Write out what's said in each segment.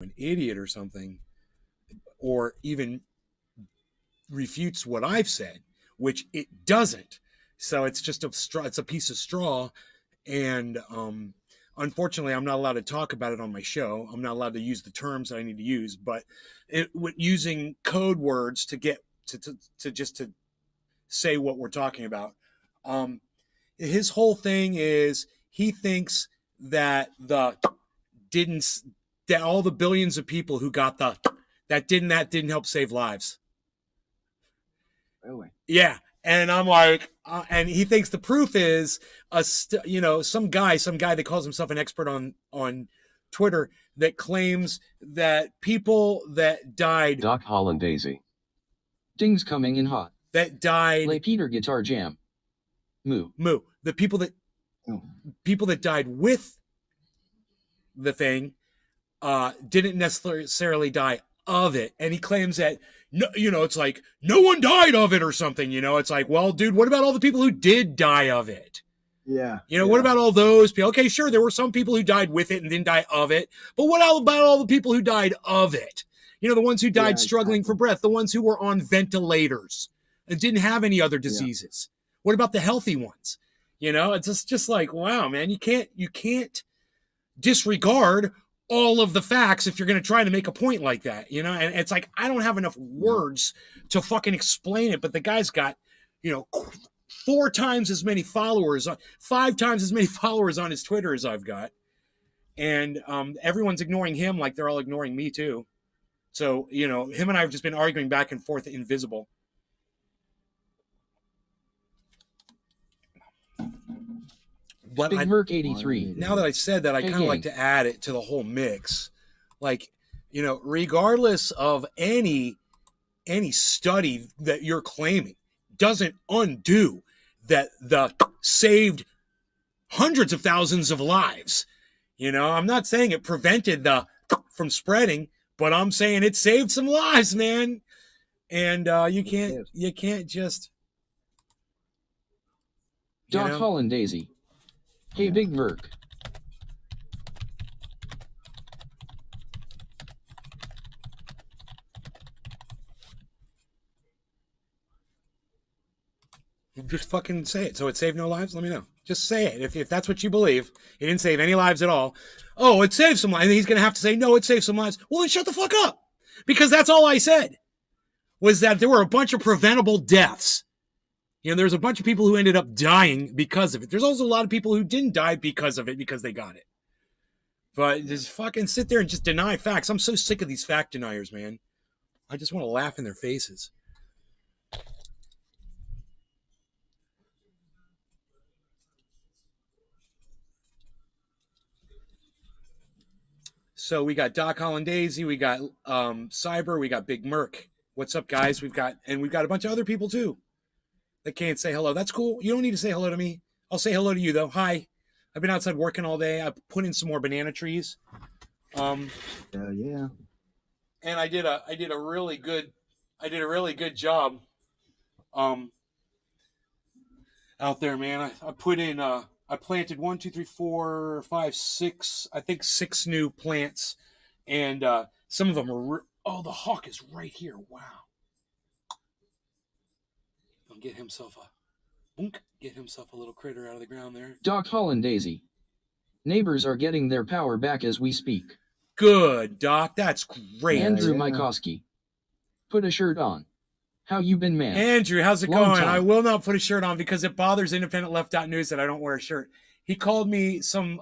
an idiot or something, or even refutes what I've said, which it doesn't. So it's just a straw. It's a piece of straw, and unfortunately, I'm not allowed to talk about it on my show. I'm not allowed to use the terms that I need to use, but using code words to get to just to say what we're talking about. His whole thing is he thinks that that all the billions of people who got that didn't help save lives. Really? Yeah. And I'm like, and he thinks the proof is some guy that calls himself an expert on Twitter that claims that people that died. Doc Holland Daisy. Ding's coming in hot. That died. Play Peter Guitar Jam. Moo. The people that died with the thing didn't necessarily die of it. And he claims that, no, it's like no one died of it or something. It's like, well, dude, what about all the people who did die of it? Yeah. What about all those people? Okay, sure, there were some people who died with it and didn't die of it. But what about all the people who died of it? The ones who died struggling for breath, the ones who were on ventilators and didn't have any other diseases. What about the healthy ones? It's just like, wow, man, you can't disregard all of the facts if you're going to try to make a point like that, and it's like, I don't have enough words to fucking explain it, but the guy's got, 4 times as many followers, 5 times as many followers on his Twitter as I've got. And everyone's ignoring him like they're all ignoring me too. So, him and I have just been arguing back and forth invisible. But Big Merc 83. Now that I said that, I kind of like to add it to the whole mix. Like, regardless of any study that you're claiming doesn't undo that the saved hundreds of thousands of lives. I'm not saying it prevented from spreading, but I'm saying it saved some lives, man. And you can't just Doc Holland Daisy. Hey, Big Merc. Just fucking say it. So it saved no lives? Let me know. Just say it. If that's what you believe, it didn't save any lives at all. Oh, it saved some lives. And he's going to have to say, no, it saved some lives. Well, then shut the fuck up. Because that's all I said, was that there were a bunch of preventable deaths. There's a bunch of people who ended up dying because of it. There's also a lot of people who didn't die because of it, because they got it. But just fucking sit there and just deny facts. I'm so sick of these fact deniers, man. I just want to laugh in their faces. So we got Doc Holland Daisy, we got Cyber, we got Big Merc. What's up, guys? We've got a bunch of other people too that can't say hello. That's cool. You don't need to say hello to me. I'll say hello to you though. Hi. I've been outside working all day. I put in some more banana trees. Yeah. And I did a really good job out there, man. I put in I planted 1, 2, 3, 4, 5, 6, I think 6 new plants, and some of them are the hawk is right here. Wow. He'll get himself a little critter out of the ground there. Doc Holland Daisy. Neighbors are getting their power back as we speak. Good, Doc. That's great. Andrew Mikoski. Put a shirt on. How you been, man? Andrew, how's it going? I will not put a shirt on because it bothers Independent Left News that I don't wear a shirt. He called me some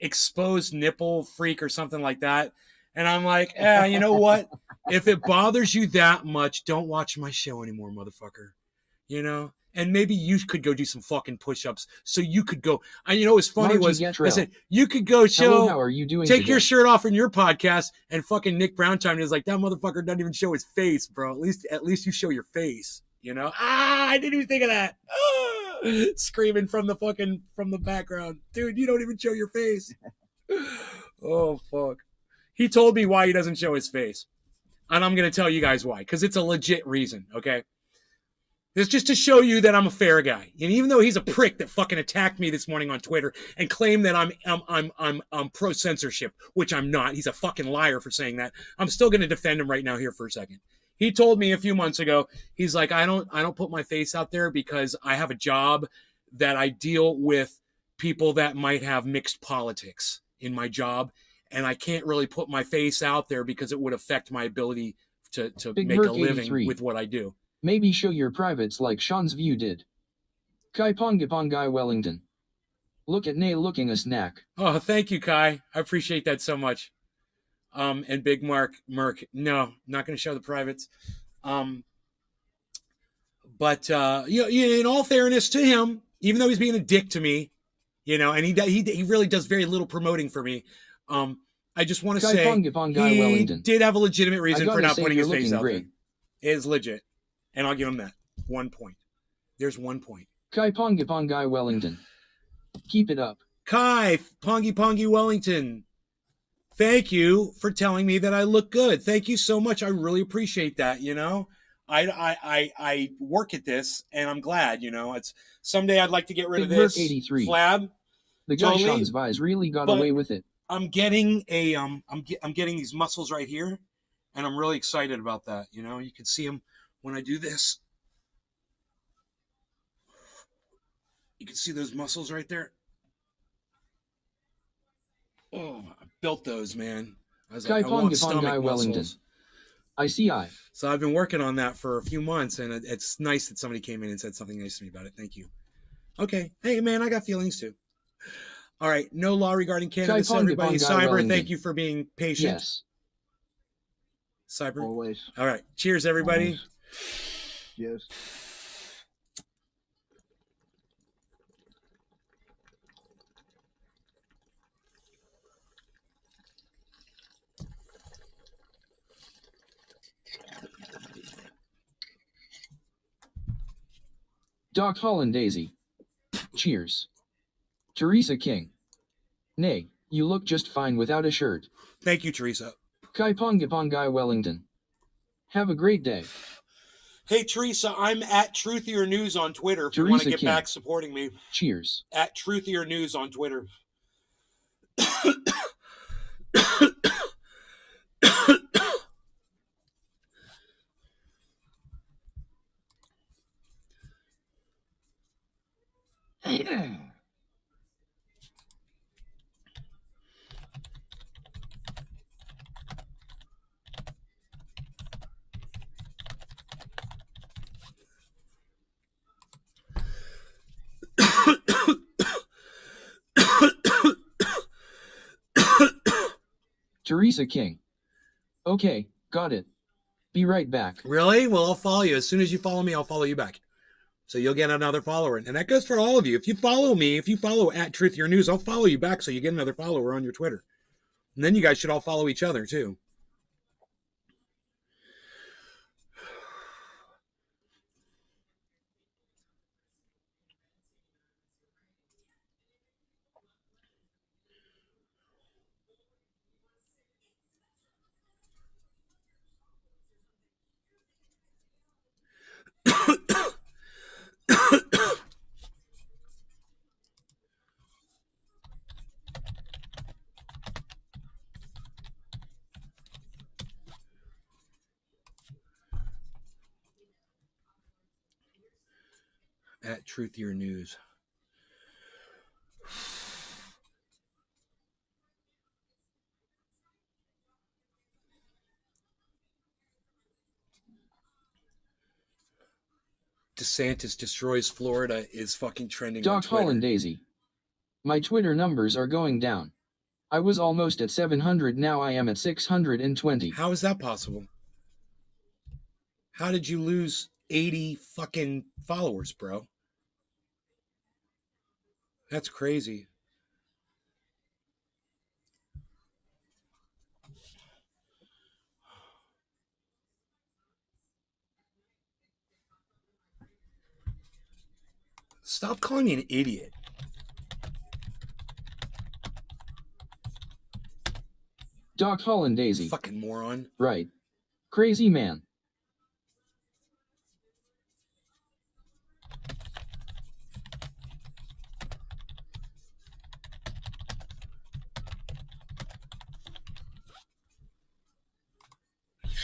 exposed nipple freak or something like that. And I'm like, you know what? If it bothers you that much, don't watch my show anymore, motherfucker. And maybe you could go do some fucking push-ups so you could go. What's funny was, I said, you could go show, how are you doing take today? your shirt off in your podcast, and fucking Nick Brown chimed in. He's like, that motherfucker doesn't even show his face, bro. At least you show your face, I didn't even think of that. Screaming from the background. Dude, you don't even show your face. Oh, fuck. He told me why he doesn't show his face. And I'm going to tell you guys why, because it's a legit reason, okay? It's just to show you that I'm a fair guy. And even though he's a prick that fucking attacked me this morning on Twitter and claimed that I'm pro censorship, which I'm not. He's a fucking liar for saying that. I'm still going to defend him right now here for a second. He told me a few months ago, he's like, I don't put my face out there because I have a job that I deal with people that might have mixed politics in my job, and I can't really put my face out there because it would affect my ability to Big make Merc a living 83. with what I do. Maybe show your privates like Sean's view did. Kai Pongapongai Wellington. Look at Nay looking a snack. Oh, thank you, Kai. I appreciate that so much. And Big Merc, no, not going to show the privates. But in all fairness to him, even though he's being a dick to me, and he really does very little promoting for me. I just want to say he Wellington. did have a legitimate reason for not putting his face out great. there. It is legit, and I'll give him that 1 point. There's 1 point. Kai Pongapongai Wellington. Keep it up. Kai Pongy Wellington. Thank you for telling me that I look good. Thank you so much. I really appreciate that. I work at this, and I'm glad. It's someday I'd like to get rid Big of this 83. flab. The guy Sean's Vise really got away with it. I'm getting I'm getting these muscles right here, and I'm really excited about that. You can see them when I do this. You can see those muscles right there. Oh, I built those, man. I was like, I want stomach muscles. I see. So I've been working on that for a few months, and it's nice that somebody came in and said something nice to me about it. Thank you. Okay. Hey, man, I got feelings too. All right. No law regarding cannabis, everybody. Cyber, thank you for being patient. Yes. Cyber. Always. All right. Cheers, everybody. Always. Yes. Doc Holland Daisy. Cheers. Teresa King. Nay, you look just fine without a shirt. Thank you, Teresa. Kai Pongapongai Wellington. Have a great day. Hey, Teresa, I'm at Truthier News on Twitter if you want to get back supporting me. Cheers. At Truthier News on Twitter. Teresa King. Okay, got it. Be right back. Really? Well, I'll follow you. As soon as you follow me, I'll follow you back. So you'll get another follower. And that goes for all of you. If you follow me, if you follow at Truth Your News, I'll follow you back so you get another follower on your Twitter. And then you guys should all follow each other, too. At Truth Your News. DeSantis destroys Florida is fucking trending on Doc Twitter. Holland Daisy. My Twitter numbers are going down. I was almost at 700, now I am at 620. How is that possible? How did you lose 80 fucking followers, bro? That's crazy. Stop calling me an idiot. Doc Holland Daisy. Fucking moron. Right. Crazy man.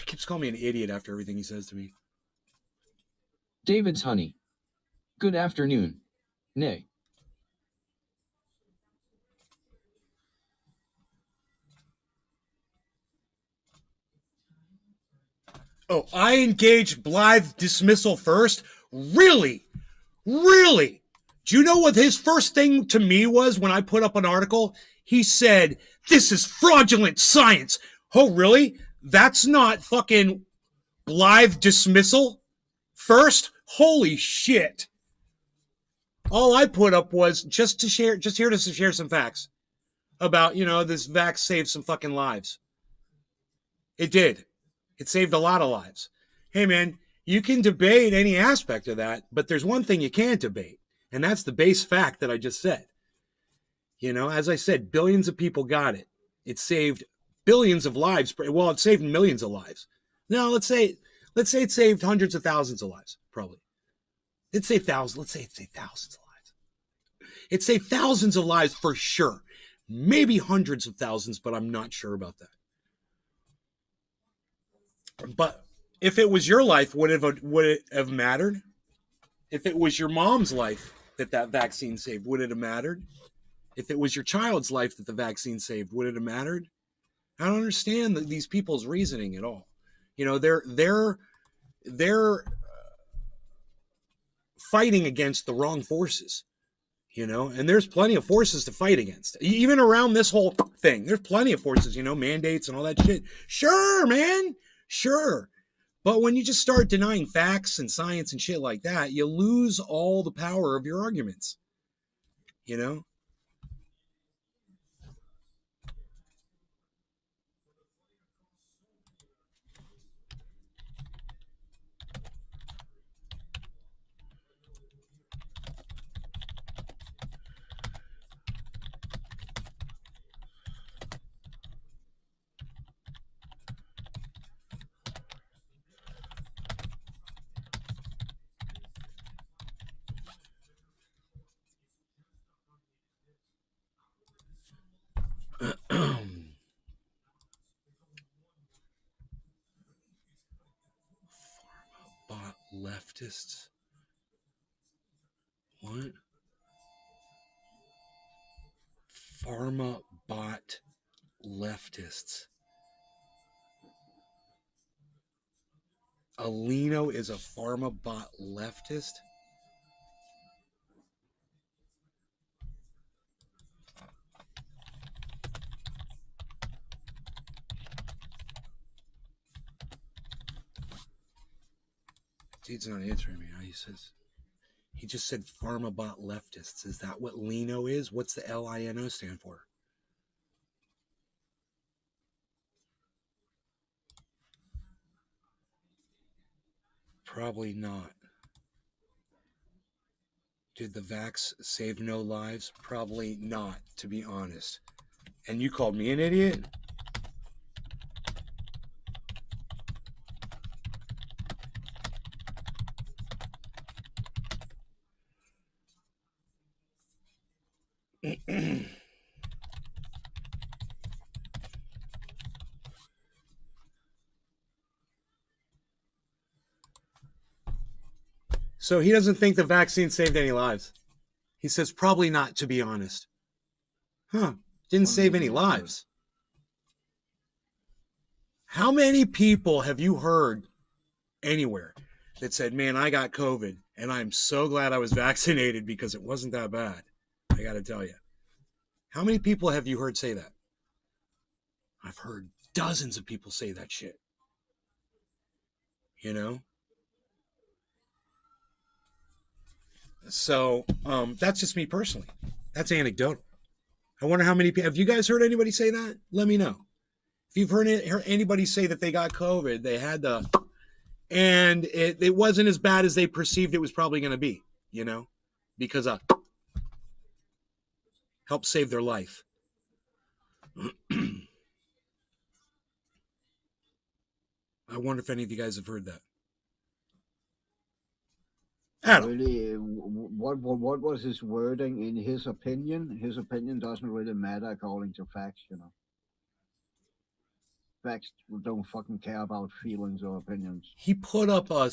keeps calling me an idiot after everything he says to me. David's honey. Good afternoon. Nay. Oh, I engaged Blythe dismissal first? Really? Really? Do you know what his first thing to me was when I put up an article? He said, this is fraudulent science. Oh, really? That's not fucking Blythe dismissal first? Holy shit. All I put up was just here to share some facts about, this vax saved some fucking lives. It did. It saved a lot of lives. Hey, man, you can debate any aspect of that, but there's one thing you can't debate, and that's the base fact that I just said. As I said, billions of people got it. It saved billions of lives. Well, it saved millions of lives. No, let's say it saved hundreds of thousands of lives, probably. Let's say thousands of lives. It saved thousands of lives for sure. Maybe hundreds of thousands, but I'm not sure about that. But if it was your life, would it have mattered? If it was your mom's life that vaccine saved, would it have mattered? If it was your child's life that the vaccine saved, would it have mattered? I don't understand these people's reasoning at all. They're fighting against the wrong forces. And there's plenty of forces to fight against. Even around this whole thing, there's plenty of forces, mandates and all that shit. Sure, man. Sure. But when you just start denying facts and science and shit like that, you lose all the power of your arguments. Bot leftists. What? Pharma bot leftists. Alino is a pharma bot leftist? Dude's not answering me. He just said pharma bot leftists. Is that what Lino is? What's the LINO stand for? Probably not. Did the vax save no lives? Probably not, to be honest. And you called me an idiot? So he doesn't think the vaccine saved any lives. He says probably not, to be honest. Didn't save any lives. How many people have you heard anywhere that said, man, I got COVID and I'm so glad I was vaccinated because it wasn't that bad? I got to tell you. How many people have you heard say that? I've heard dozens of people say that shit. So that's just me personally. That's anecdotal. I wonder how many people, have you guys heard anybody say that? Let me know. If you've heard anybody say that they got COVID, they had and it wasn't as bad as they perceived it was probably going to be, because helped save their life. I wonder if any of you guys have heard that. Adam. Really, what was his wording in his opinion? His opinion doesn't really matter according to facts, effects don't fucking care about feelings or opinions. He put up a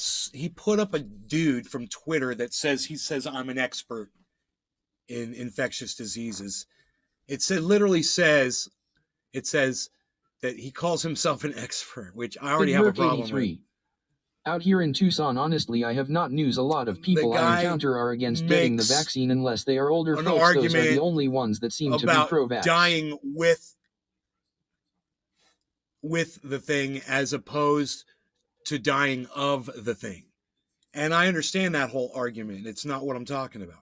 dude from Twitter that says I'm an expert in infectious diseases. Literally says that he calls himself an expert, which I already have a problem with. Out here in Tucson, honestly, I have not news. A lot of people I encounter are against getting the vaccine unless they are older folks. Those are the only ones that seem to be pro-vax. Dying with the thing as opposed to dying of the thing. And I understand that whole argument. It's not what I'm talking about.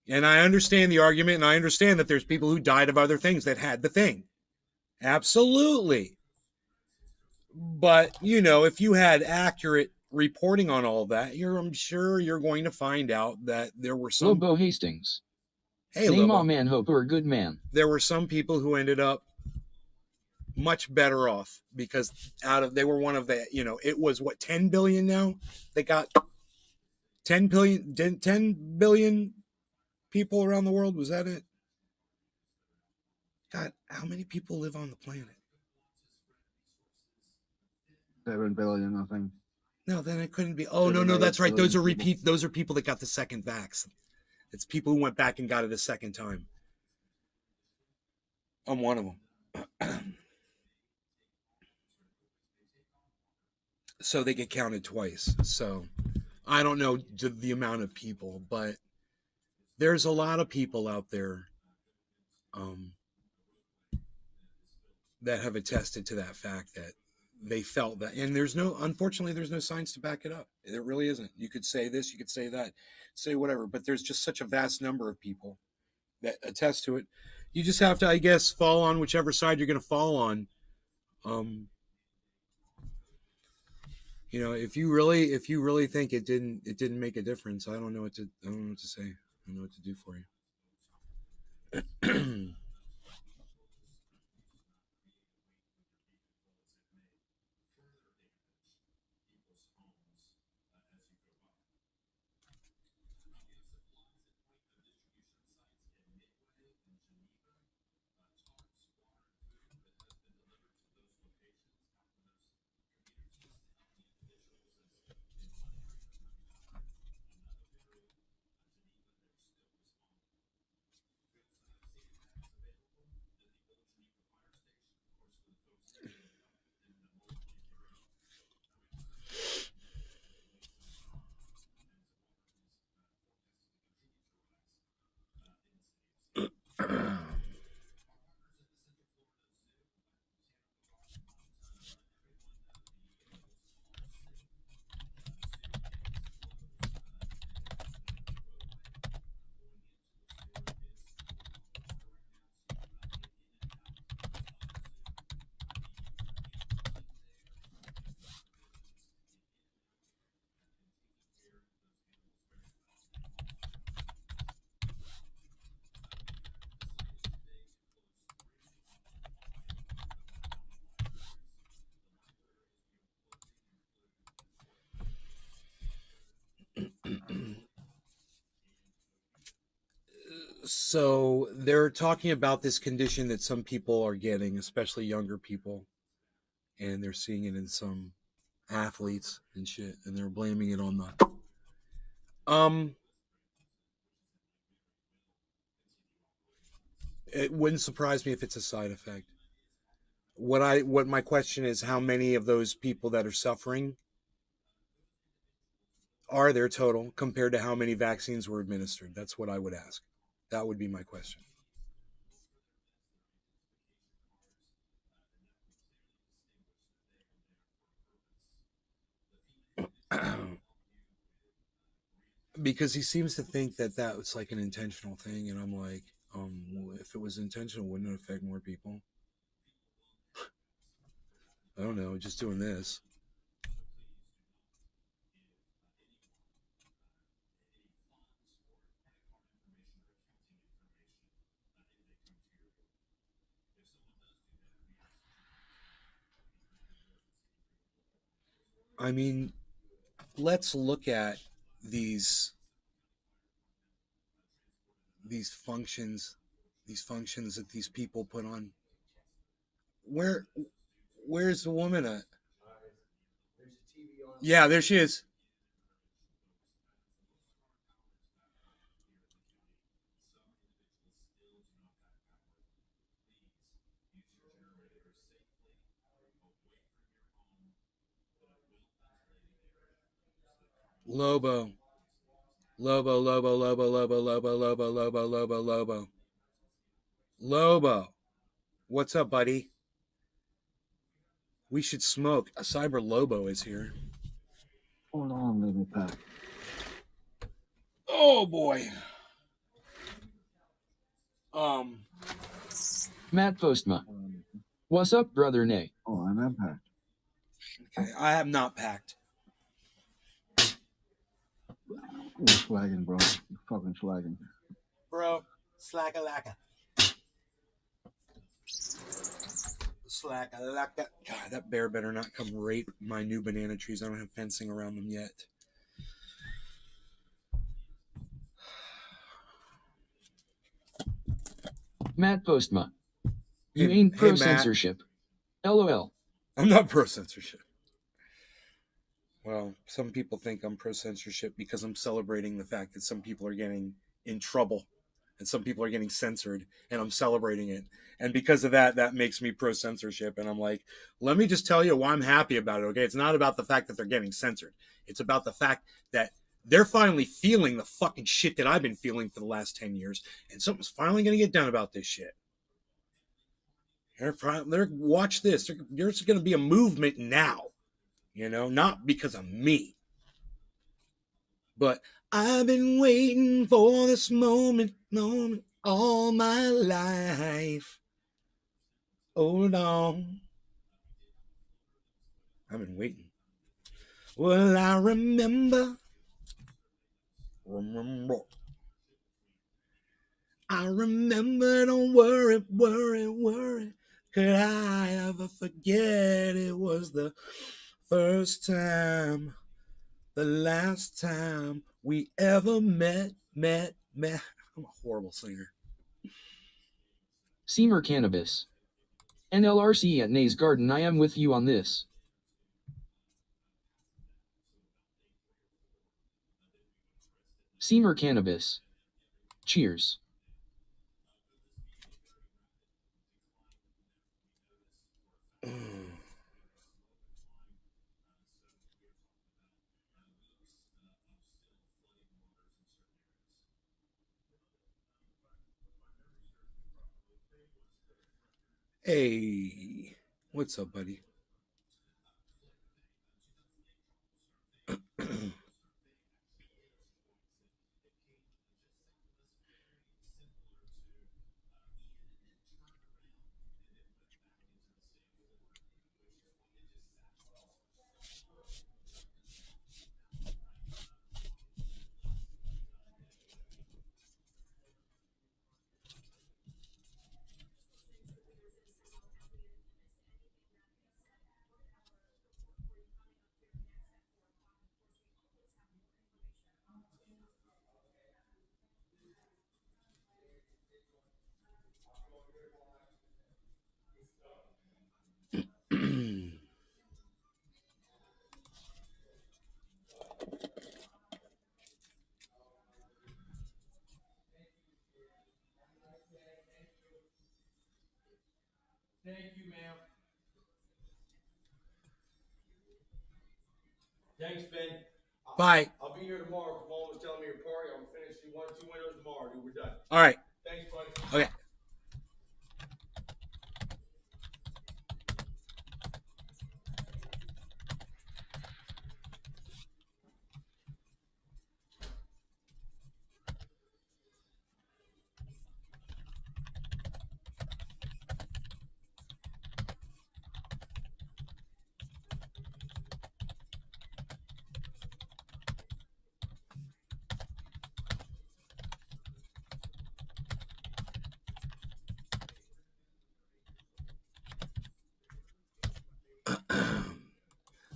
And I understand the argument, and I understand that there's people who died of other things that had the thing. Absolutely. But, if you had accurate reporting on all that, I'm sure you're going to find out that there were some... Lobo Hastings. Hey, Name Lobo. a man hope or a good man. There were some people who ended up much better off because they were one of the, it was 10 billion now? They got 10 billion people around the world. Was that it? God, how many people live on the planet? 7 billion, I think. No, then it couldn't be. Oh, no, that's right. Those are people that got the second vax. It's people who went back and got it a second time. I'm one of them. So they get counted twice. So I don't know the amount of people, but there's a lot of people out there that have attested to that fact that they felt that. And unfortunately, there's no science to back it up. There really isn't. You could say this, you could say that, say whatever, but there's just such a vast number of people that attest to it. You just have to, I guess, fall on whichever side you're going to fall on. If you really think it didn't make a difference, I don't know what to say. I don't know what to do for you. So they're talking about this condition that some people are getting, especially younger people, and they're seeing it in some athletes and shit, and they're blaming it on the it wouldn't surprise me if it's a side effect. What my question is, how many of those people that are suffering are there total compared to how many vaccines were administered? That's what I would ask. That would be my question. Because he seems to think that was like an intentional thing, and I'm like, if it was intentional, wouldn't it affect more people? I don't know, just doing this. I mean, let's look at these functions that these people put on. Where Where's the woman at? Yeah, there she is. Lobo. Lobo, Lobo, Lobo, Lobo, Lobo, Lobo, Lobo, Lobo, Lobo. Lobo. What's up, buddy? We should smoke. A Cyber Lobo is here. Hold on, let me pack. Oh boy. Matt Postma. What's up, brother Nay? Oh, I'm not packed. Okay, I have not packed. You're slagging, bro. You're fucking slagging. Bro, slacka-lacka. Slacka-lacka. God, that bear better not come rape my new banana trees. I don't have fencing around them yet. Matt Postma. You ain't pro censorship. LOL. I'm not pro censorship. Well, some people think I'm pro censorship because I'm celebrating the fact that some people are getting in trouble and some people are getting censored, and I'm celebrating it. And because of that, that makes me pro censorship. And I'm like, let me just tell you why I'm happy about it. Okay. It's not about the fact that they're getting censored. It's about the fact that they're finally feeling the fucking shit that I've been feeling for the last 10 years. And something's finally going to get done about this shit. Watch this. There's going to be a movement now, you know, not because of me, but I've been waiting for this moment all my life. Hold on. I've been waiting. Well, I remember. I remember, don't worry. Could I ever forget it was the first time, the last time we ever met. I'm a horrible singer. Seamer Cannabis. NLRC at Nay's Garden. I am with you on this. Seamer Cannabis. Cheers. Hey, what's up, buddy? Thank you, ma'am. Thanks, Ben. Bye. I'll be here tomorrow. Mom was telling me your party. I'm finished. You 2 windows tomorrow, dude. We're done. All right. Thanks, buddy. Okay.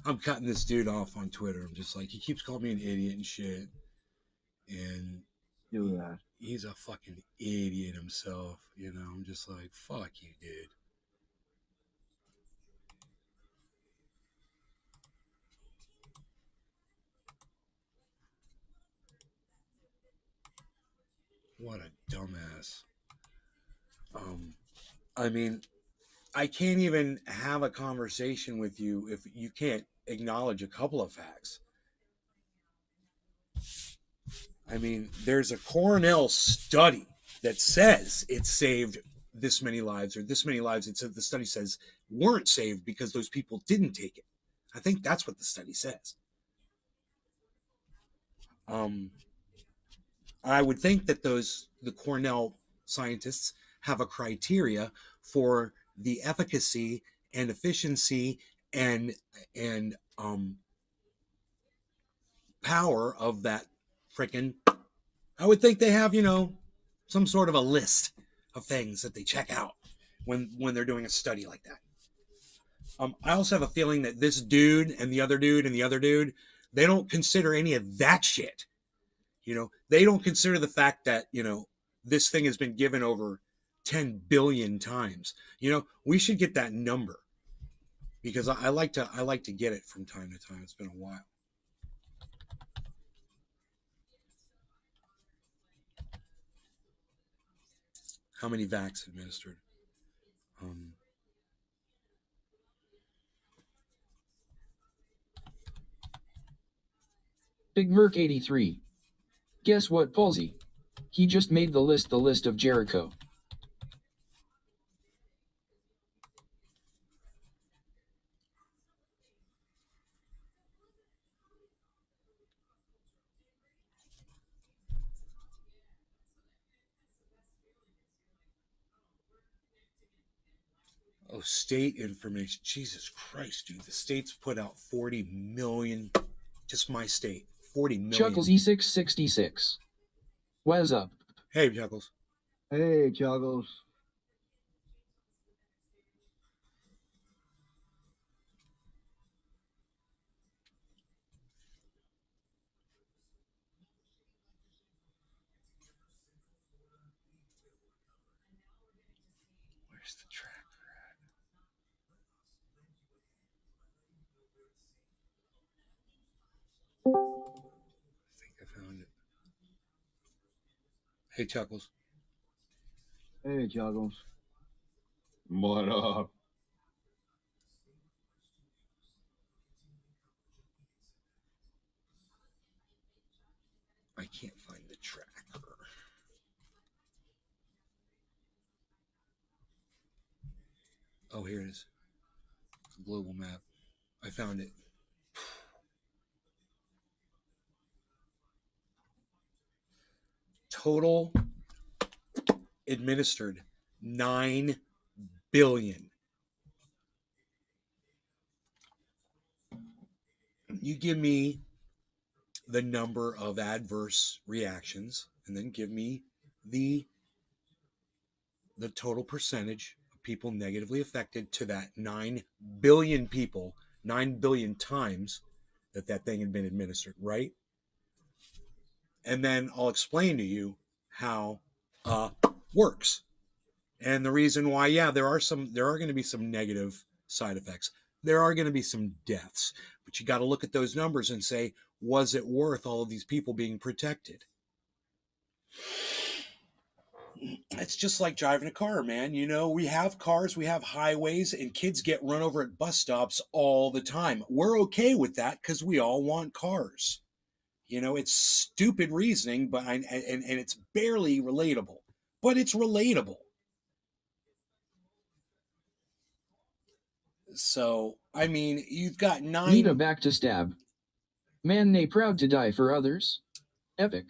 I'm cutting this dude off on Twitter. I'm just like, he keeps calling me an idiot and shit. And Do that. He's a fucking idiot himself. You know, I'm just like, fuck you, dude. What a dumbass. I mean, I can't even have a conversation with you if you can't acknowledge a couple of facts. I mean, there's a Cornell study that says it saved this many lives, or this many lives. The study says weren't saved because those people didn't take it. I think that's what the study says. I would think that the Cornell scientists have a criteria for the efficacy and efficiency and power of that freaking. I would think they have, some sort of a list of things that they check out when they're doing a study like that. I also have a feeling that this dude and the other dude and the other dude, they don't consider any of that shit. They don't consider the fact that, this thing has been given over 10 billion times. We should get that number because I like to get it from time to time. It's been a while. How many vax administered? Big Merc 83. Guess what, Palsy? He just made the list of Jericho. Oh, state information. Jesus Christ, dude. The state's put out 40 million. Just my state. 40 million. Chuckles E666. What's up? Hey, Chuckles. Hey, Chuckles. Where's the tracker at? I think I found it. Hey, Chuckles. Hey, Chuckles. What up? I can't find the tracker. Oh, here it is. Global map. I found it. Total administered 9 billion. You give me the number of adverse reactions and then give me the total percentage of people negatively affected to that 9 billion people, 9 billion times that thing had been administered, right? And then I'll explain to you how works. And the reason why, there are going to be some negative side effects. There are going to be some deaths, but you got to look at those numbers and say, was it worth all of these people being protected? It's just like driving a car, man. We have cars, we have highways, and kids get run over at bus stops all the time. We're okay with that because we all want cars. It's stupid reasoning, but and it's barely relatable, but it's relatable. So, I mean, you've got 9. Nita back to stab. Man, they proud to die for others. Epic.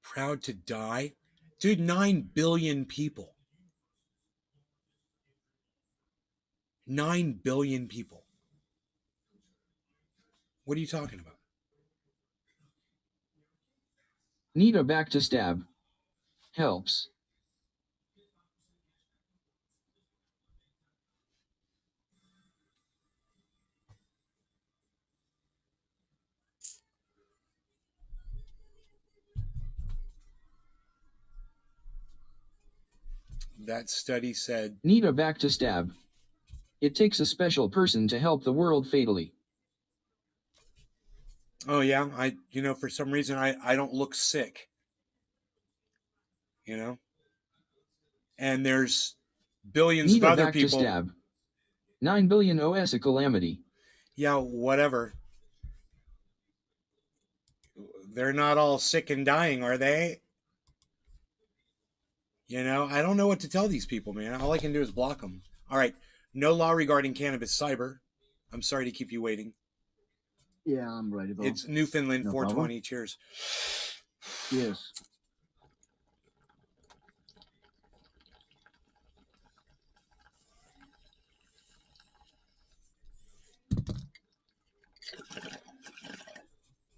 Proud to die? Dude, 9 billion people. 9 billion people. What are you talking about? Nita back to stab. Helps. That study said... Nita back to stab. It takes a special person to help the world fatally. Oh yeah, for some reason I don't look sick. And there's billions of Neva other back to people. stab. 9 billion OS a calamity. Yeah, whatever. They're not all sick and dying, are they? I don't know what to tell these people, man. All I can do is block them. All right. No law regarding cannabis cyber. I'm sorry to keep you waiting. Yeah, I'm ready, bro. It's Newfoundland No 420. problem. Cheers. Yes.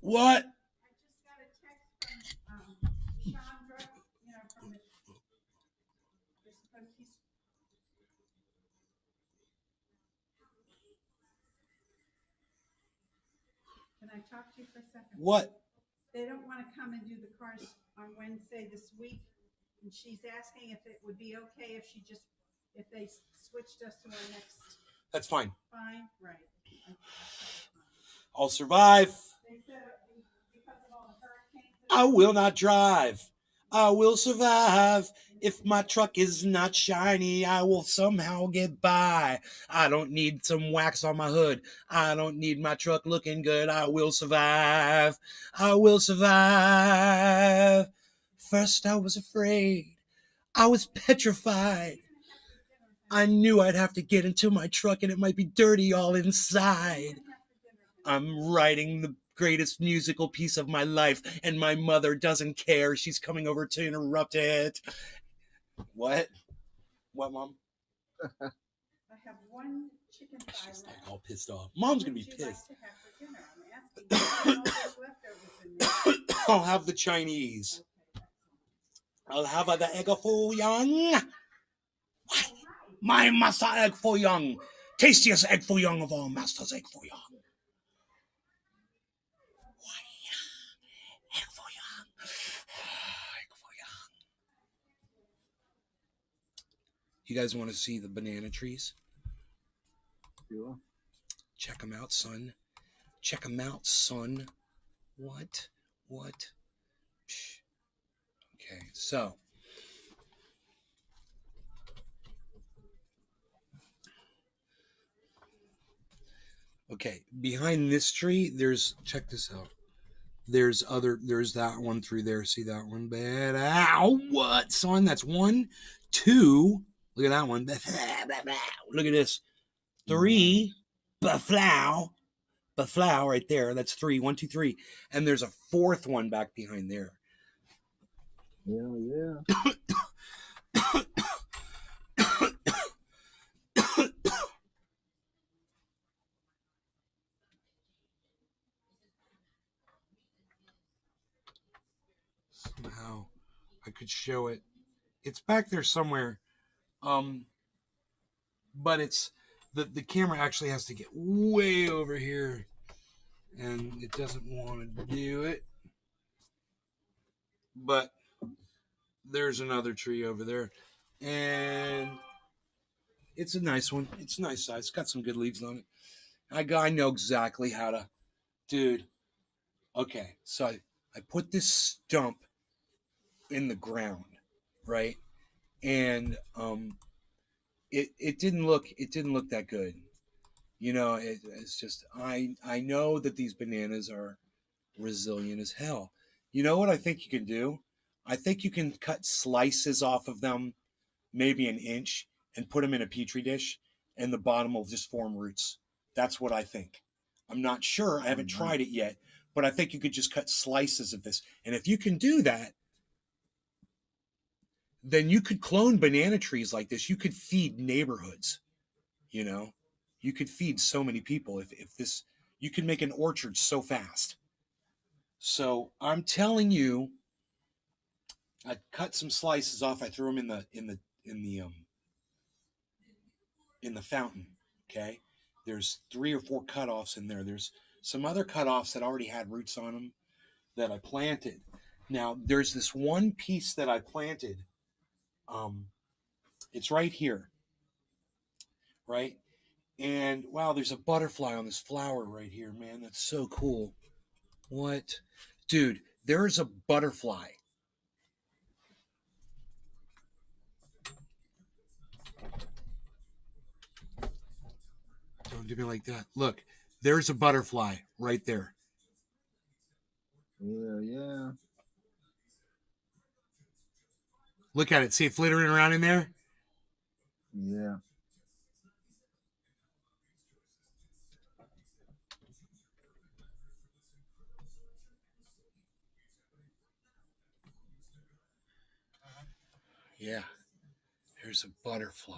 What? Can I talk to you for a second? What? They don't want to come and do the cars on Wednesday this week, and she's asking if it would be okay if they switched us to our next. That's fine. Fine, right. I'll survive. They said because of all the hurricanes. I will not drive. I will survive. If my truck is not shiny, I will somehow get by. I don't need some wax on my hood. I don't need my truck looking good. I will survive. I will survive. First I was afraid. I was petrified. I knew I'd have to get into my truck and it might be dirty all inside. I'm writing the greatest musical piece of my life, and my mother doesn't care. She's coming over to interrupt it. What? What, Mom? I have one chicken thigh She's left. all pissed off. Mom's going to be pissed. I'm asking I'll have the Chinese. I'll have the egg foo young. What? My master egg foo young. Tastiest egg foo young of all masters egg foo young. You guys want to see the banana trees? Sure. Check them out, son. Check them out, son. What? Okay, so. Okay, behind this tree, check this out. There's that one through there. See that one? Bad. Ow, what, son? That's 1, 2. Look at that one. Look at this. 3. Baflow right there. That's 3. 1, 2, 3. And there's a 4th one back behind there. Yeah. Somehow I could show it. It's back there somewhere. But it's the camera actually has to get way over here, and it doesn't want to do it. But there's another tree over there, and it's a nice one. It's a nice size. It's got some good leaves on it. I know exactly how to, dude. Okay, so I put this stump in the ground, right? And it didn't look that good. It's just I know that these bananas are resilient as hell. You know what I think you can do? I think you can cut slices off of them, maybe an inch, and put them in a petri dish, and the bottom will just form roots. That's what I think. I'm not sure. I haven't tried it yet, but I think you could just cut slices of this. And if you can do that, then you could clone banana trees like this. You could feed neighborhoods, you could feed so many people if this, you could make an orchard so fast. So I'm telling you, I cut some slices off. I threw them in the fountain. Okay. There's 3 or 4 cutoffs in there. There's some other cutoffs that already had roots on them that I planted. Now there's this one piece that I planted. It's right here, right? And wow, there's a butterfly on this flower right here, man. That's so cool. What? Dude, there's a butterfly. Don't do me like that. Look, there's a butterfly right there. Yeah. Look at it. See it flittering around in there? Yeah. Yeah. There's a butterfly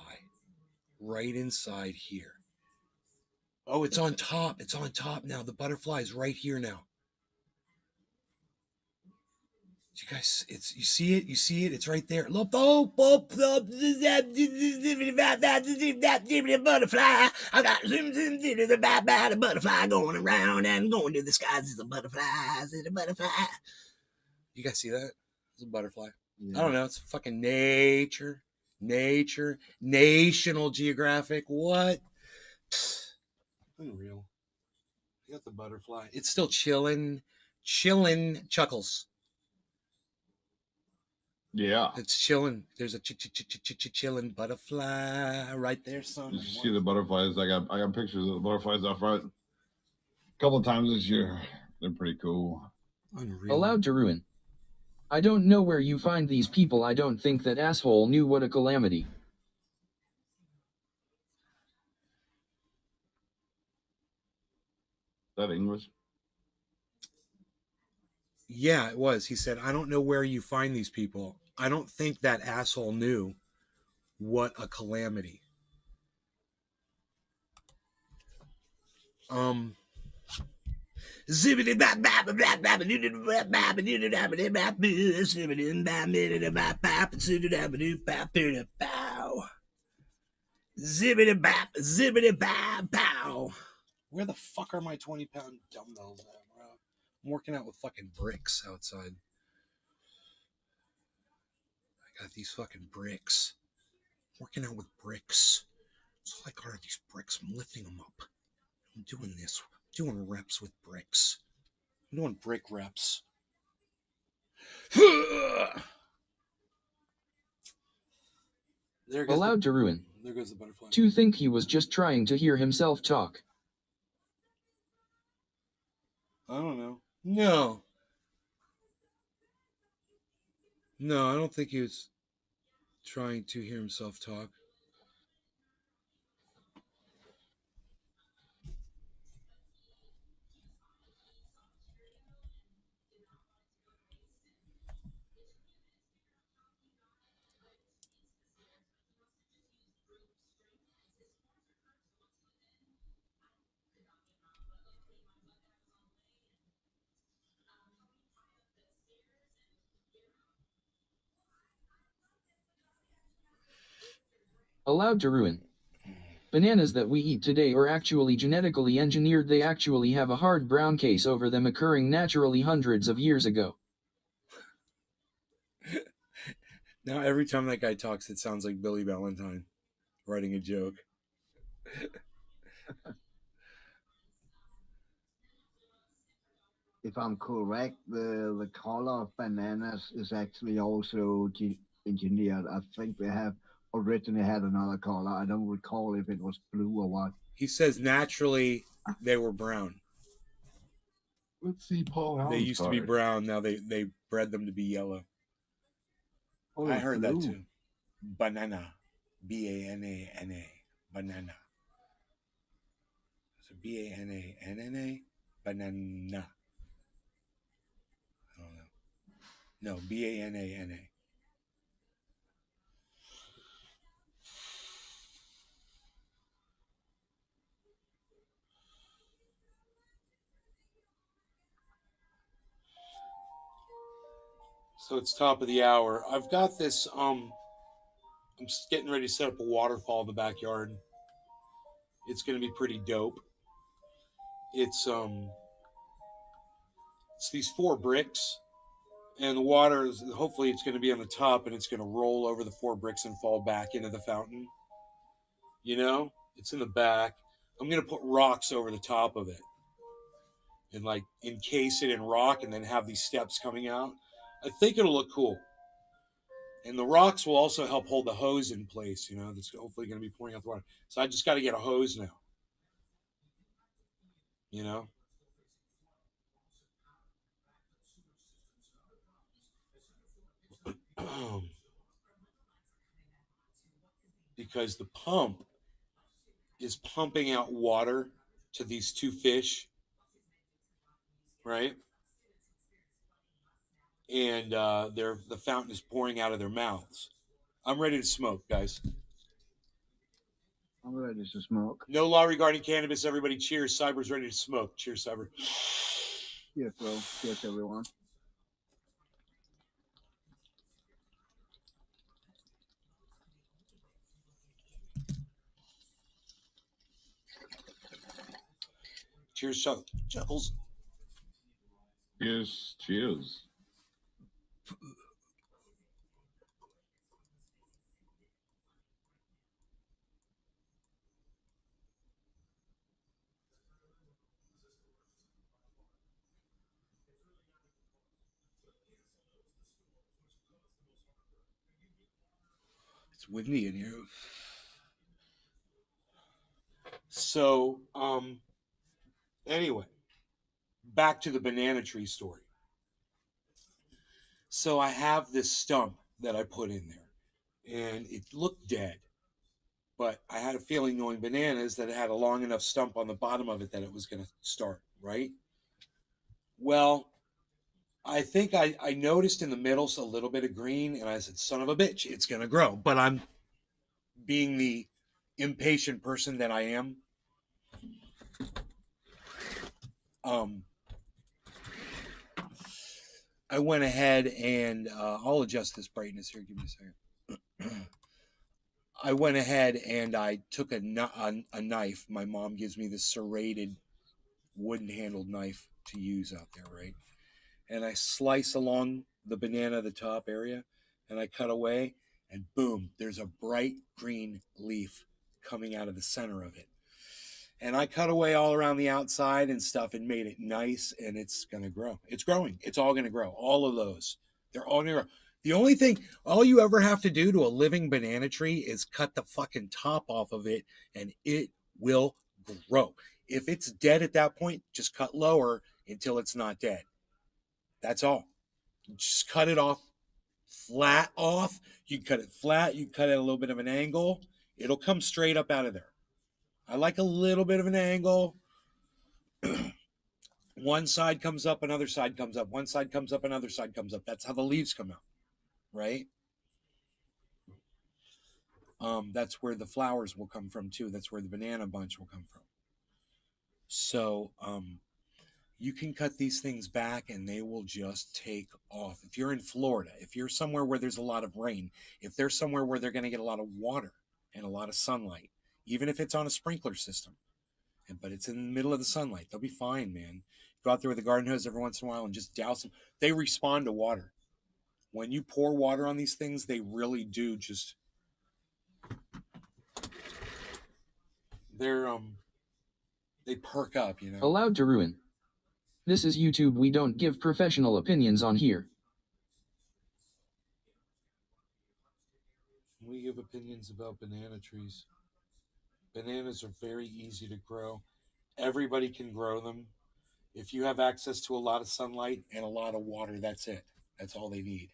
right inside here. Oh, it's on top. It's on top now. The butterfly's right here now. You guys, you see it? You see it? It's right there. Look, butterfly. I got the butterfly going around and going to the skies. It's a butterfly. It's a butterfly. You guys see that? It's a butterfly. Yeah. I don't know. It's fucking nature, National Geographic. What? Unreal. You got the butterfly. It's still chilling. Chuckles. Yeah. It's chilling. There's a chilling butterfly right there, son. You see the butterflies. I got pictures of the butterflies out front. A couple of times this year. They're pretty cool. Unreal. Allowed to ruin. I don't know where you find these people. I don't think that asshole knew what a calamity. Is that English? Yeah, it was. He said, I don't know where you find these people. I don't think that asshole knew what a calamity. Zibbity bap bap bap bap bap bap bap zibbity bap zibbity bap pow. Where the fuck are my 20-pound dumbbells at, bro? I'm working out with fucking bricks outside. I got these fucking bricks. I'm working out with bricks. That's all I got are these bricks. I'm lifting them up. I'm doing this. I'm doing reps with bricks. I'm doing brick reps. Allowed to ruin. There goes the butterfly. To think he was just trying to hear himself talk. I don't know. No, I don't think he was trying to hear himself talk. Allowed to ruin. Bananas that we eat today are actually genetically engineered. They actually have a hard brown case over them occurring naturally hundreds of years ago. Now every time that guy talks, it sounds like Billy Valentine writing a joke. If I'm correct, the color of bananas is actually also engineered. I think they have originally had another color. I don't recall if it was blue or what. He says naturally they were brown. Let's see Paul Allen's They used to be brown. Now they bred them to be yellow. Oh, I heard that too. Banana. B-A-N-A-N-A. Banana. So B-A-N-A-N-N-A. Banana. I don't know. No, B-A-N-A-N-A. So it's top of the hour. I've got this, I'm just getting ready to set up a waterfall in the backyard. It's going to be pretty dope. It's these 4 bricks, and the water is, hopefully it's going to be on the top, and it's going to roll over the 4 bricks and fall back into the fountain. You know, it's in the back. I'm going to put rocks over the top of it. and like encase it in rock and then have these steps coming out. I think it'll look cool. And the rocks will also help hold the hose in place, you know, that's hopefully going to be pouring out the water. So I just got to get a hose now, you know. Because the pump is pumping out water to these two fish, right? And the fountain is pouring out of their mouths. I'm ready to smoke, guys. I'm ready to smoke. No law regarding cannabis. Everybody cheers. Cyber's ready to smoke. Cheers, Cyber. Cheers, bro. Cheers, everyone. Cheers, Chuckles. Cheers. Cheers. It's windy in here. So, anyway, back to the banana tree story. So I have this stump that I put in there, and it looked dead. But I had a feeling, knowing bananas, that it had a long enough stump on the bottom of it that it was going to start, right? Well, I think I noticed in the middle a little bit of green, and I said, son of a bitch, it's going to grow. But I'm being the impatient person that I am. I went ahead and I'll adjust this brightness here. Give me a second. I went ahead and I took a knife. My mom gives me this serrated wooden handled knife to use out there, right? And I slice along the banana, the top area, and I cut away, and boom, there's a bright green leaf coming out of the center of it. And I cut away all around the outside and stuff and made it nice, and it's going to grow. It's growing. It's all going to grow. All of those. They're all going to grow. The only thing, all you ever have to do to a living banana tree is cut the fucking top off of it, and it will grow. If it's dead at that point, just cut lower until it's not dead. That's all. Just cut it off, flat off. You can cut it flat. You can cut it at a little bit of an angle. It'll come straight up out of there. I like a little bit of an angle. One side comes up, another side comes up. One side comes up, another side comes up. That's how the leaves come out, right? That's where the flowers will come from too. That's where the banana bunch will come from. So you can cut these things back and they will just take off. If you're in Florida, if you're somewhere where there's a lot of rain, if there's somewhere where they're going to get a lot of water and a lot of sunlight, even if it's on a sprinkler system, but it's in the middle of the sunlight, they'll be fine, man. Go out there with a garden hose every once in a while and just douse them. They respond to water. When you pour water on these things, they really do just... they perk up, you know. Allowed to ruin. This is YouTube. We don't give professional opinions on here. We give opinions about banana trees. Bananas are very easy to grow. Everybody can grow them. If you have access to a lot of sunlight and a lot of water, that's it. That's all they need.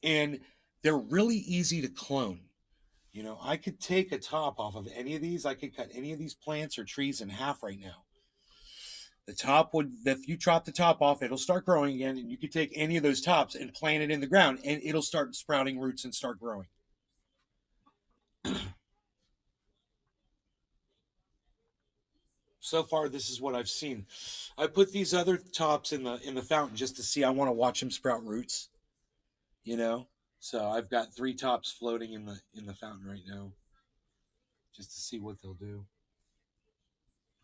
And they're really easy to clone. You know, I could take a top off of any of these. I could cut any of these plants or trees in half right now. The top would, if you chop the top off, it'll start growing again. And you could take any of those tops and plant it in the ground, and it'll start sprouting roots and start growing. So far, this is what I've seen. I put these other tops in the fountain just to see. I want to watch them sprout roots, you know. So I've got 3 tops floating in the fountain right now, just to see what they'll do.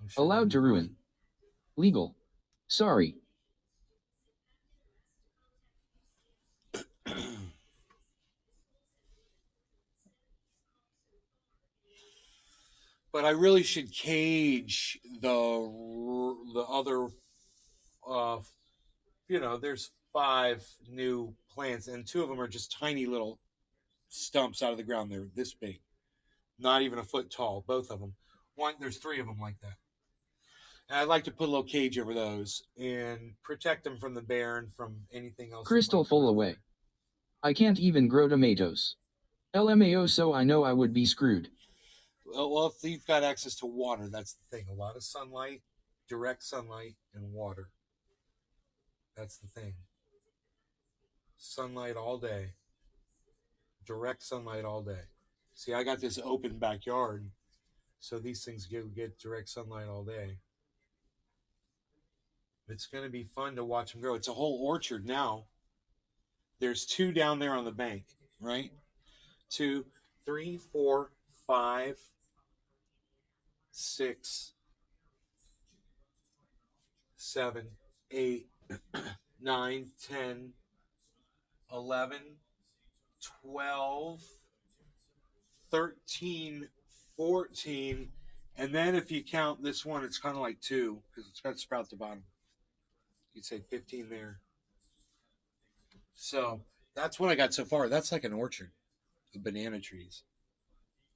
Sure allowed to ruin. Legal. Sorry. But I really should cage the other. There's 5 new plants, and 2 of them are just tiny little stumps out of the ground. They're this big, not even a foot tall. Both of them. There's 3 of them like that. And I'd like to put a little cage over those and protect them from the bear and from anything else. Crystal full away. I can't even grow tomatoes. LMAO, so I know I would be screwed. Well, if you've got access to water, that's the thing. A lot of sunlight, direct sunlight, and water. That's the thing. Sunlight all day. Direct sunlight all day. See, I got this open backyard, so these things get direct sunlight all day. It's going to be fun to watch them grow. It's a whole orchard now. There's 2 down there on the bank, right? 2, 3, 4, 5, 6, 7, 8, 9, 10, 11, 12, 13, 14, and then if you count this one, it's kind of like 2 because it's got a sprout at the bottom. You'd say 15 there. So that's what I got so far. That's like an orchard of banana trees.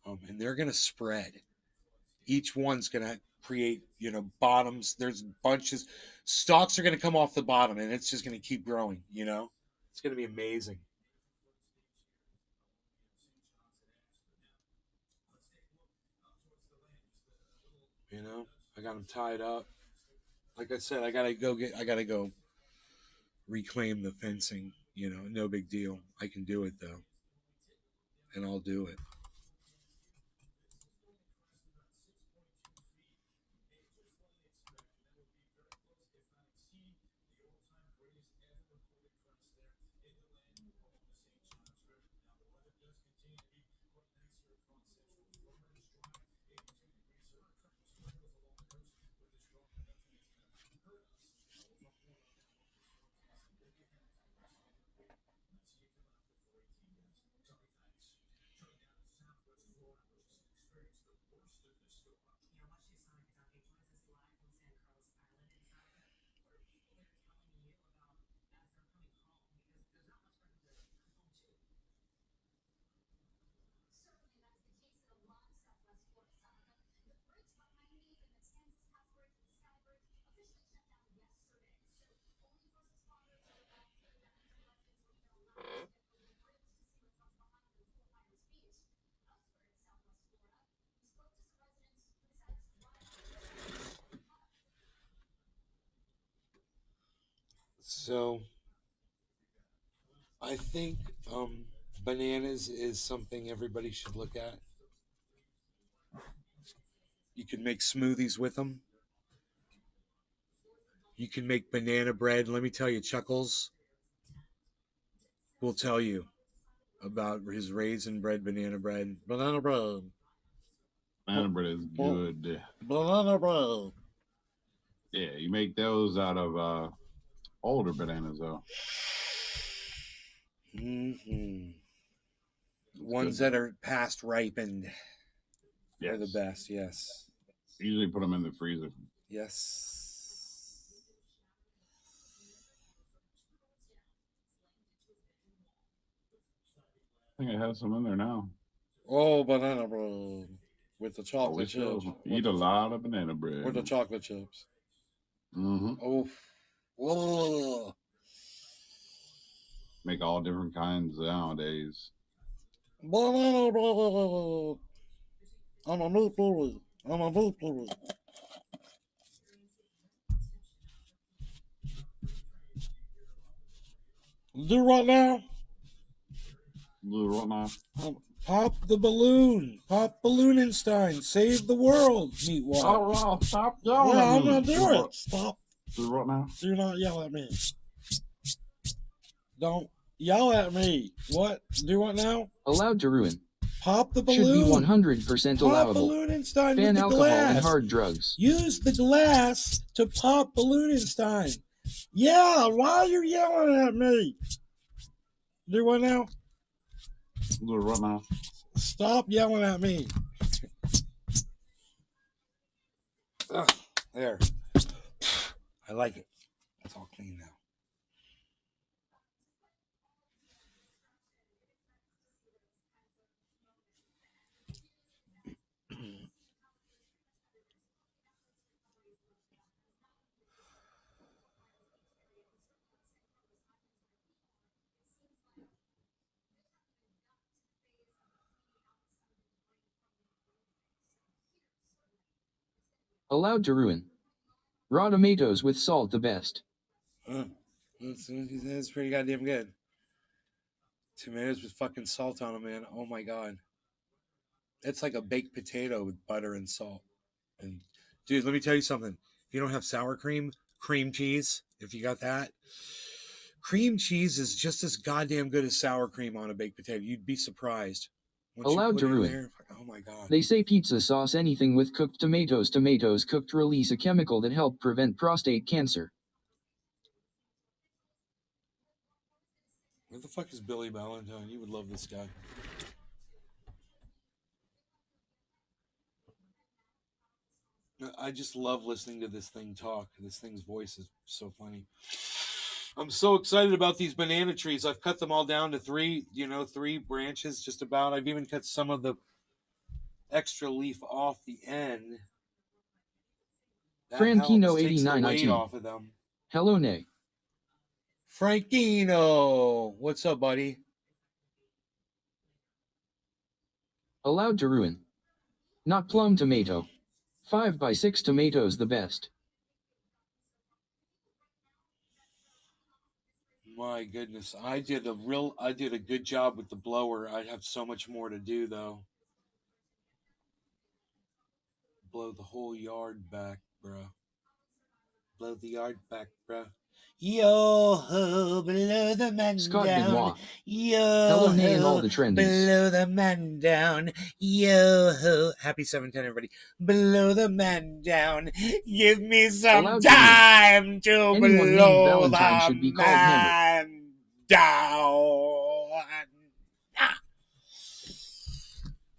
And they're going to spread. Each one's going to create, bottoms. There's bunches. Stalks are going to come off the bottom, and it's just going to keep growing, It's going to be amazing. I got them tied up. Like I said, I got to go reclaim the fencing, no big deal. I can do it though. And I'll do it. So I think bananas is something everybody should look at. You can make smoothies with them. You can make banana bread. Let me tell you, Chuckles will tell you about his raisin bread, banana bread. Banana bread. Banana bread is good. Banana bread. Yeah, you make those out of older bananas, though. Mm-hmm. Ones that are past ripened are the best, yes. Usually put them in the freezer. Yes. I think I have some in there now. Oh, banana bread with the chocolate chips. Eat a lot of banana bread. With the chocolate chips. Mm-hmm. Oh. Whoa. Make all different kinds nowadays. Banana bread. I'm a meat food. I'm a meat food. Do what now? Do what now? Pop the balloon. Pop Ballooninstein. Save the world, Meatwad. Oh, stop yelling at me. I'm not doing it. Stop. Do what now? Do not yell at me. Don't yell at me. What? Do what now? Allowed to ruin. Pop the balloon. Should be 100% allowable. Pop Ballooninstein Ban with the alcohol glass. and hard drugs. Use the glass to pop Ballooninstein. Yeah, why are you yelling at me? Do what now? Do what now? Stop yelling at me. There. I like it. It's all clean now. Allowed to ruin. Raw tomatoes with salt the best. That's pretty goddamn good. Tomatoes with fucking salt on them, man. Oh my god. It's like a baked potato with butter and salt. And dude, let me tell you something. If you don't have sour cream cheese, if you got that, cream cheese is just as goddamn good as sour cream on a baked potato. You'd be surprised. Allowed to ruin. There, oh my god. They say pizza sauce anything with cooked tomatoes. Tomatoes cooked release a chemical that help prevent prostate cancer. Where the fuck is Billy Valentine? You would love this guy. I just love listening to this thing talk. This thing's voice is so funny. I'm so excited about these banana trees. I've cut them all down to 3 branches just about. I've even cut some of the extra leaf off the end. Frankino 89 IT. Off of them. Hello, Nay. Frankino, what's up, buddy? Allowed to ruin. Not plum tomato. 5x6 tomatoes the best. My goodness, I did a good job with the blower. I'd have so much more to do though. Blow the whole yard back, bro. Blow the yard back, bro. Yo ho, blow the man Scott down. Benoit. Yo Hello, Nay, and ho, all the trendies. blow the man down. Yo ho, happy 710, everybody. Blow the man down. Give me some Allowed time to Anyone named blow Valentine the should be called Hammer. man down. Ah.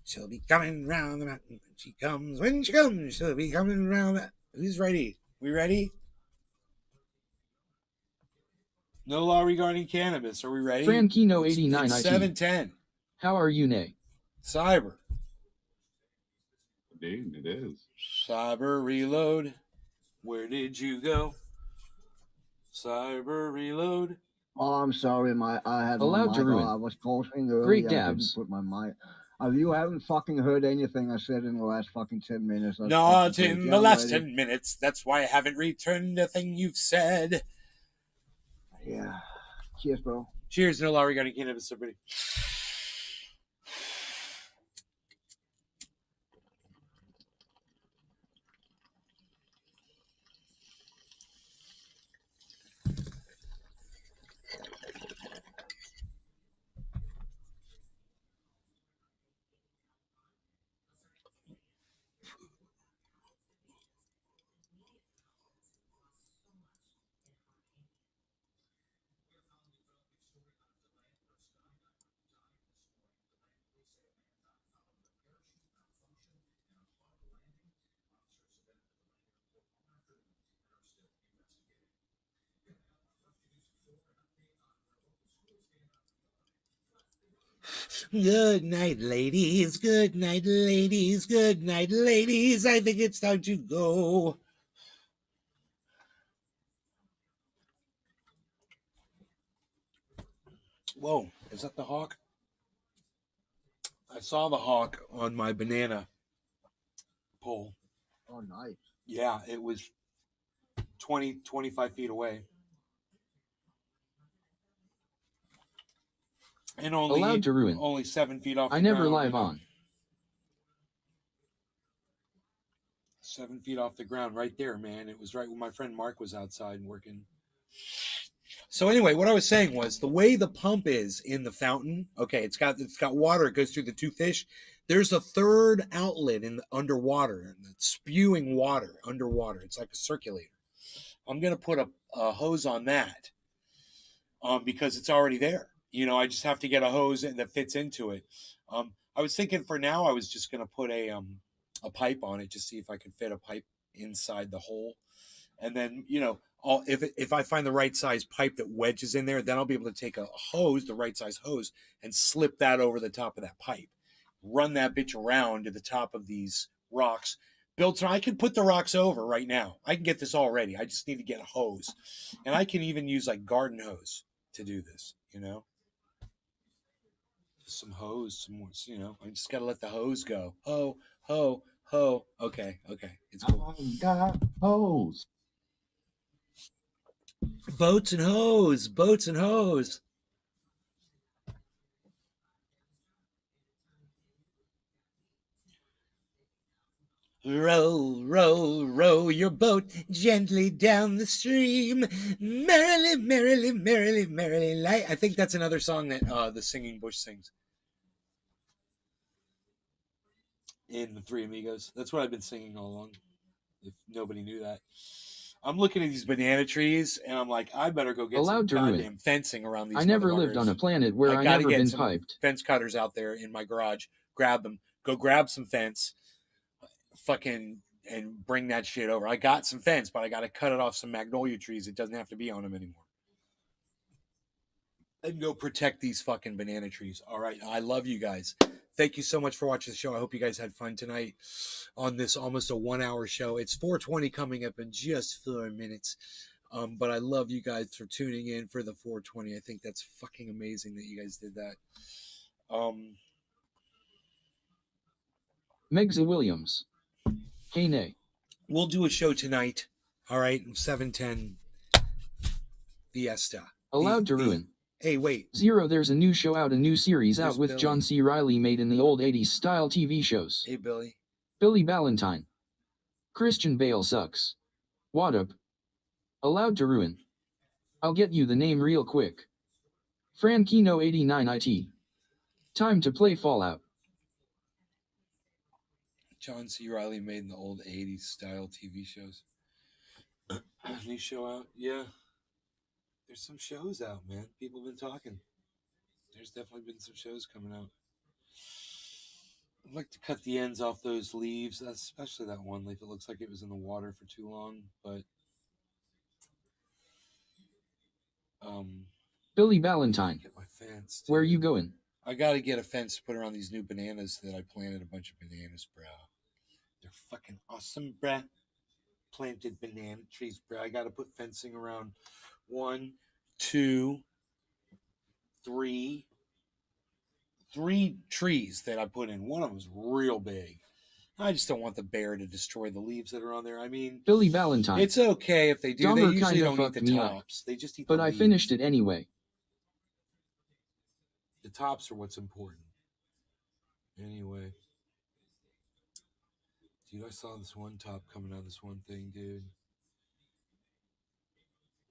She'll be coming round the mountain when she comes. When she comes, she'll be coming round the... Who's ready? We ready? No law regarding cannabis. Are we ready? Frankino 89 it's IT. 710. How are you, Nay? Cyber. Indeed, it is. Cyber reload. Where did you go? Cyber reload. Oh, I'm sorry, I had Allowed my to mic ruin. on. I was pausing earlier. Great I didn't dabs. put my mic. You haven't fucking heard anything I said in the last fucking 10 minutes. That's Not fucking in crazy. the I'm last ready. 10 minutes. That's why I haven't returned a thing you've said. Yeah. Cheers, bro. Cheers, no law regarding cannabis, everybody. Good night, ladies. Good night, ladies. Good night, ladies. I think it's time to go. Whoa, is that the hawk? I saw the hawk on my banana pole. Oh, nice. Yeah, it was 25 feet away. And Allowed to ruin. only 7 feet off the I ground. never live on. 7 feet off the ground right there, man. It was right when my friend Mark was outside working. So anyway, what I was saying was the way the pump is in the fountain, okay, it's got water, it goes through the 2 fish. There's a third outlet in the underwater, and it's spewing water underwater. It's like a circulator. I'm gonna put a hose on that because it's already there. You know, I just have to get a hose that fits into it. I was thinking for now I was just gonna put a pipe on it, just see if I could fit a pipe inside the hole. And then, you know, if I find the right size pipe that wedges in there, then I'll be able to take a hose, the right size hose, and slip that over the top of that pipe. Run that bitch around to the top of these rocks. I can put the rocks over right now. I can get this all ready. I just need to get a hose. And I can even use like garden hose to do this, you know? Some hose, some more, you know, I just got to let the hose go. Ho, ho, ho. Okay. It's cool. I got hose. Boats and hose. Row, row, row your boat gently down the stream. Merrily, merrily, merrily, merrily light. I think that's another song that the Singing Bush sings in The Three Amigos. That's what I've been singing all along, if nobody knew that. I'm looking at these banana trees, and I'm like, I better go get some goddamn fencing around these. I never lived on a planet where I never been piped. Fence cutters out there in my garage. Grab them. Go grab some fence. Fucking and bring that shit over. I got some fence, but I got to cut it off some magnolia trees. It doesn't have to be on them anymore. And go protect these fucking banana trees. All right. I love you guys. Thank you so much for watching the show. I hope you guys had fun tonight on this almost a 1 hour show. It's 4:20 coming up in just 4 minutes. But I love you guys for tuning in for the 4:20. I think that's fucking amazing that you guys did that. Megza Williams. Hey, nay. We'll do a show tonight. All right. 7:10 Fiesta. Allowed to ruin. Hey, wait. Zero, there's a new show out, a new series out with Billy. John C. Reilly made in the old 80s style TV shows. Hey, Billy. Billy Ballantyne. Christian Bale sucks. What up? Allowed to ruin. I'll get you the name real quick. Frankino 89 IT. Time to play Fallout. John C. Reilly made in the old 80s style TV shows. New show out? Yeah. There's some shows out, man. People have been talking. There's definitely been some shows coming out. I'd like to cut the ends off those leaves, especially that one leaf. It looks like it was in the water for too long, but Billy Ballantyne. Get my fence, where are you going? I got to get a fence to put around these new bananas that I planted. A bunch of bananas, bro. They're fucking awesome, bruh. Planted banana trees, bro. I got to put fencing around 1, 2, 3 trees that I put in. One of them was real big. I just don't want the bear to destroy the leaves that are on there. I mean, Billy Ballantyne. It's okay if they do. Dahmer they usually don't eat the tops. Up. They just eat but the leaves. I finished it anyway. The tops are what's important. Anyway. Dude, I saw this one top coming out of this one thing, dude.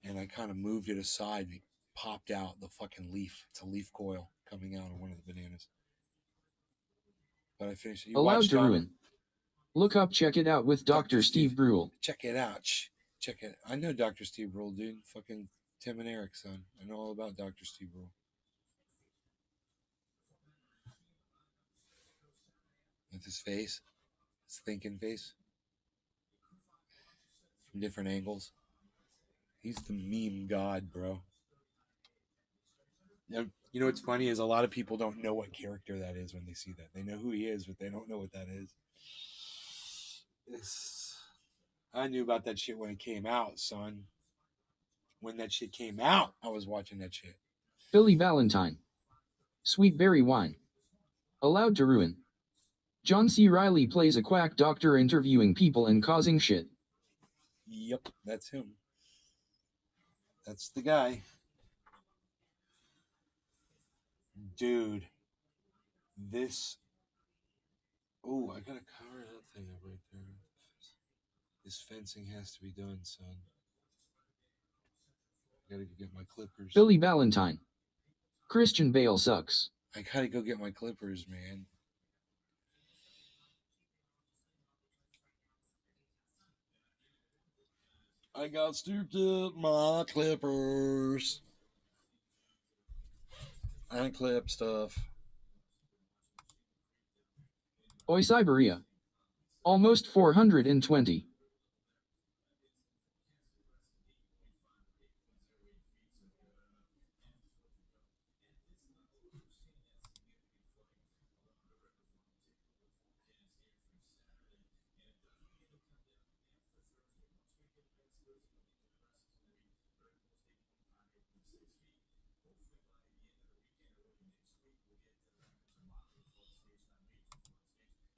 And I kind of moved it aside and it popped out the fucking leaf. It's a leaf coil coming out of one of the bananas. But I finished it. Allowed to ruin. Look up, check it out with Dr. Steve Brule. Check it out. Check it. I know Dr. Steve Brule, dude. Fucking Tim and Eric's son. I know all about Dr. Steve Brule. With his face. His thinking face. From different angles. He's the meme god, bro. Now, you know what's funny is a lot of people don't know what character that is when they see that. They know who he is, but they don't know what that is. I knew about that shit when it came out, son. When that shit came out, I was watching that shit. Billy Ballantyne. Sweet berry wine. Allowed to ruin. John C. Reilly plays a quack doctor interviewing people and causing shit. Yep, that's him. That's the guy. Dude. This. Oh, I gotta cover that thing up right there. This fencing has to be done, son. I gotta go get my clippers. Billy Ballantyne. Christian Bale sucks. I gotta go get my clippers, man. I got to get my clippers. I clip stuff. Oi, Siberia. Almost 420.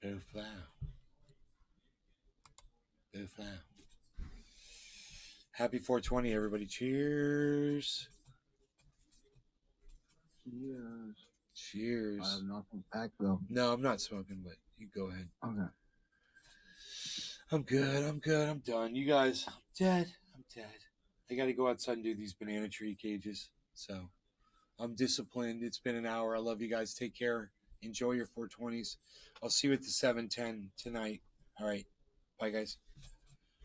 Boo flow. Boo flow. Happy 420, everybody. Cheers. Cheers. Cheers. I have nothing packed though. No, I'm not smoking, but you go ahead. Okay. I'm good. I'm done. You guys, I'm dead. I got to go outside and do these banana tree cages. So I'm disciplined. It's been an hour. I love you guys. Take care. Enjoy your 420s. I'll see you at the 710 tonight. All right. Bye, guys.